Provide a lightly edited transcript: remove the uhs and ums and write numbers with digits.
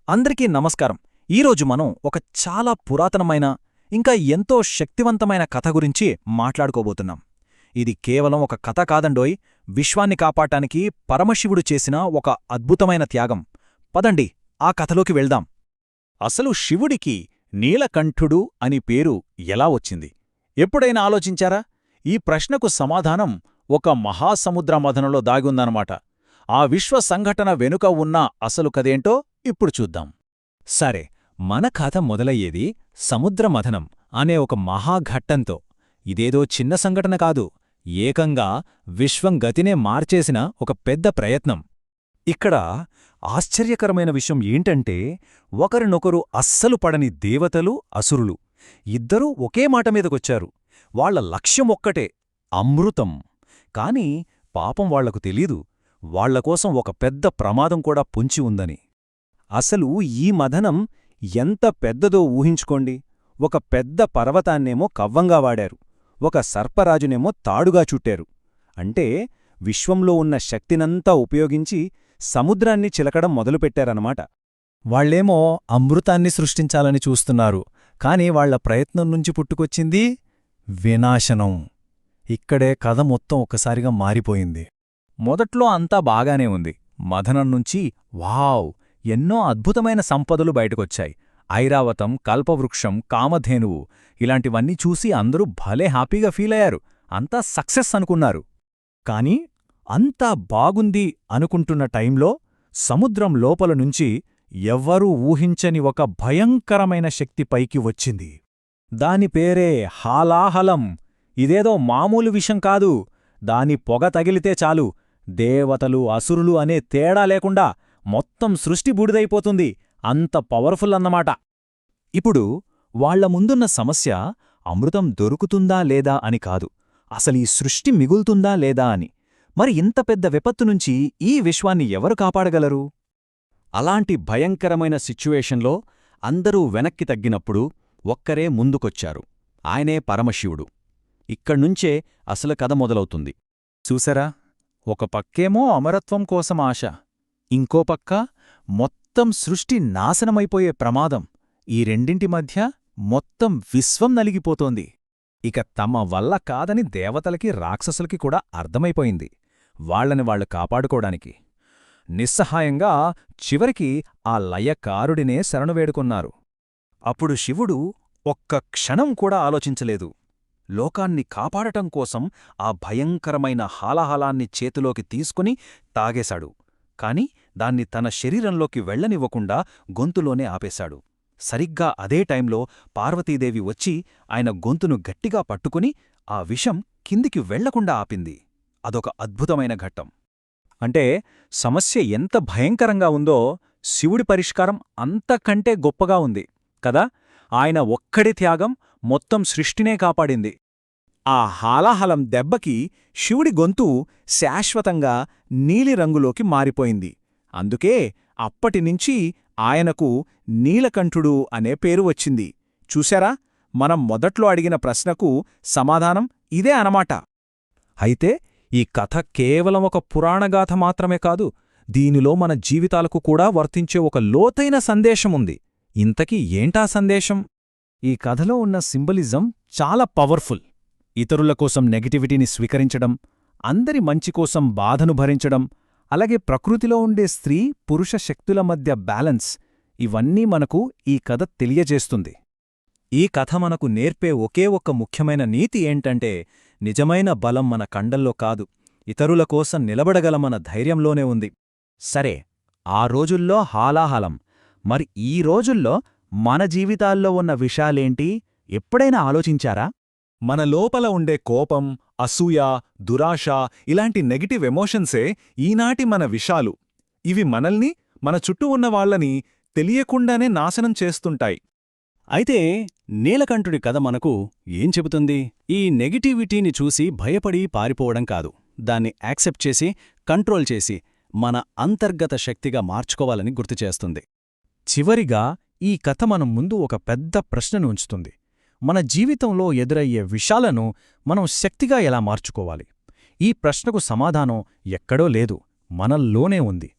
అందరికీ నమస్కారం. ఈరోజు మనం ఒక చాలా పురాతనమైన ఇంకా ఎంతో శక్తివంతమైన కథ గురించి మాట్లాడుకోబోతున్నాం. ఇది కేవలం ఒక కథ కాదండోయ్, విశ్వాన్ని కాపాడటానికి పరమశివుడు చేసిన ఒక అద్భుతమైన త్యాగం. పదండి ఆ కథలోకి వెళ్దాం. అసలు శివుడికి నీలకంఠుడు అని పేరు ఎలా వచ్చింది? ఎప్పుడైనా ఆలోచించారా? ఈ ప్రశ్నకు సమాధానం ఒక మహాసముద్రమథనంలో దాగుందన్నమాట. ఆ విశ్వ సంఘటన వెనుక ఉన్న అసలు కదేంటో ఇప్పుడు చూద్దాం. సరే, మన కథ మొదలయ్యేది సముద్రమథనం అనే ఒక మహాఘట్టంతో. ఇదేదో చిన్న సంఘటన కాదు, ఏకంగా విశ్వం గతినే మార్చేసిన ఒక పెద్ద ప్రయత్నం. ఇక్కడ ఆశ్చర్యకరమైన విషయం ఏంటంటే, ఒకరినొకరు అస్సలు పడని దేవతలు, అసురులు ఇద్దరూ ఒకే మాట మీదకొచ్చారు. వాళ్ల లక్ష్యం ఒక్కటే, అమృతం. కాని పాపం వాళ్లకు తెలీదు, వాళ్లకోసం ఒక పెద్ద ప్రమాదం కూడా పొంచి ఉందని. అసలు ఈ మథనం ఎంత పెద్దదో ఊహించుకోండి. ఒక పెద్ద పర్వతాన్నేమో కవ్వంగా వాడారు, ఒక సర్పరాజునేమో తాడుగా చుట్టారు. అంటే విశ్వంలో ఉన్న శక్తినంతా ఉపయోగించి సముద్రాన్ని చిలకడం మొదలుపెట్టారన్నమాట. వాళ్లేమో అమృతాన్ని సృష్టించాలని చూస్తున్నారు, కాని వాళ్ల ప్రయత్నం నుంచి పుట్టుకొచ్చింది వినాశనం. ఇక్కడే కథ మొత్తం ఒక్కసారిగా మారిపోయింది. మొదట్లో అంతా బాగానే ఉంది. మథనం నుంచి వావ్, ఎన్నో అద్భుతమైన సంపదలు బయటకొచ్చాయి. ఐరావతం, కల్పవృక్షం, కామధేనువు ఇలాంటివన్నీ చూసి అందరూ భలే హ్యాపీగా ఫీలయ్యారు. అంతా సక్సెస్ అనుకున్నారు. కాని అంతా బాగుంది అనుకుంటున్న టైంలో సముద్రం లోపల నుంచి ఎవ్వరూ ఊహించని ఒక భయంకరమైన శక్తి పైకి వచ్చింది. దాని పేరే హాలాహలం. ఇదేదో మామూలు విషం కాదు. దాని పొగ తగిలితే చాలు, దేవతలు, అసురులు అనే తేడా లేకుండా మొత్తం సృష్టి బూడిదైపోతుంది. అంత పవర్ఫుల్ అన్నమాట. ఇప్పుడు వాళ్ల ముందున్న సమస్య అమృతం దొరుకుతుందా లేదా అని కాదు, అసలీ సృష్టి మిగులుతుందా లేదా అని. మరి ఇంత పెద్ద విపత్తు నుంచి ఈ విశ్వాన్ని ఎవరు కాపాడగలరు? అలాంటి భయంకరమైన సిచ్యువేషన్లో అందరూ వెనక్కి తగ్గినప్పుడు ఒక్కరే ముందుకొచ్చారు. ఆయనే పరమశివుడు. ఇక్కడ్నుంచే అసలు కథ మొదలవుతుంది. చూసారా, ఒక పక్కేమో అమరత్వం కోసం ఆశ, ఇంకో పక్క మొత్తం సృష్టి నాశనమైపోయే ప్రమాదం. ఈ రెండింటి మధ్య మొత్తం విశ్వం నలిగిపోతోంది. ఇక తమ వల్ల కాదని దేవతలకి, రాక్షసులకి కూడా అర్థమైపోయింది. వాళ్లని వాళ్లు కాపాడుకోవడానికి నిస్సహాయంగా చివరికి ఆ లయకారుడినే శరణువేడుకొన్నారు. అప్పుడు శివుడు ఒక్క క్షణం కూడా ఆలోచించలేదు. లోకాన్ని కాపాడటం కోసం ఆ భయంకరమైన హాలాహలాన్ని చేతిలోకి తీసుకుని తాగేశాడు. కాని దాన్ని తన శరీరంలోకి వెళ్లనివ్వకుండా గొంతులోనే ఆపేశాడు. సరిగ్గా అదే టైంలో పార్వతీదేవి వచ్చి ఆయన గొంతును గట్టిగా పట్టుకుని ఆ విషం కిందికి వెళ్లకుండా ఆపింది. అదొక అద్భుతమైన ఘట్టం. అంటే సమస్య ఎంత భయంకరంగా ఉందో శివుడి పరిష్కారం అంతకంటే గొప్పగా ఉంది కదా. ఆయన ఒక్కడి త్యాగం మొత్తం సృష్టినే కాపాడింది. ఆ హాలాహలం దెబ్బకి శివుడి గొంతు శాశ్వతంగా నీలిరంగులోకి మారిపోయింది. అందుకే అప్పటినుంచి ఆయనకు నీలకంఠుడు అనే పేరు వచ్చింది. చూశారా, మనం మొదట్లో అడిగిన ప్రశ్నకు సమాధానం ఇదే అనమాట. అయితే ఈ కథ కేవలం ఒక పురాణగాథ మాత్రమే కాదు, దీనిలో మన జీవితాలకు కూడా వర్తించే ఒక లోతైన సందేశముంది. ఇంతకీ ఏంటా సందేశం? ఈ కథలో ఉన్న సింబలిజం చాలా పవర్ఫుల్. ఇతరుల కోసం నెగటివిటీని స్వీకరించడం, అందరి మంచికోసం బాధను భరించడం, అలాగే ప్రకృతిలో ఉండే స్త్రీ, పురుష శక్తుల మధ్య బ్యాలెన్స్, ఇవన్నీ మనకు ఈ కథ తెలియజేస్తుంది. ఈ కథ మనకు నేర్పే ఒకే ఒక్క ముఖ్యమైన నీతి ఏంటంటే, నిజమైన బలం మన కండల్లో కాదు, ఇతరుల కోసం నిలబడగల మన ధైర్యంలోనే ఉంది. సరే, ఆ రోజుల్లో హాలాహలం. మరి ఈ రోజుల్లో మన జీవితాల్లో ఉన్న విషయాలేంటి? ఎప్పుడైనా ఆలోచించారా? మన లోపల ఉండే కోపం, అసూయ, దురాశ ఇలాంటి నెగటివ్ ఎమోషన్సే ఈనాటి మన విషాలు. ఇవి మనల్ని, మన చుట్టూ ఉన్నవాళ్లని తెలియకుండానే నాశనం చేస్తుంటాయి. అయితే నీలకంఠుడి కథ మనకు ఏం చెబుతుంది? ఈ నెగటివిటీని చూసి భయపడి పారిపోవడం కాదు, దాన్ని యాక్సెప్ట్ చేసి, కంట్రోల్ చేసి మన అంతర్గత శక్తిగా మార్చుకోవాలని గుర్తుచేస్తుంది. చివరిగా ఈ కథ మనం ముందు ఒక పెద్ద ప్రశ్నను ఉంచుతుంది. మన జీవితంలో ఎదురయ్యే విషయాలను మనం శక్తిగా ఎలా మార్చుకోవాలి? ఈ ప్రశ్నకు సమాధానం ఎక్కడో లేదు, మనల్లోనే ఉంది.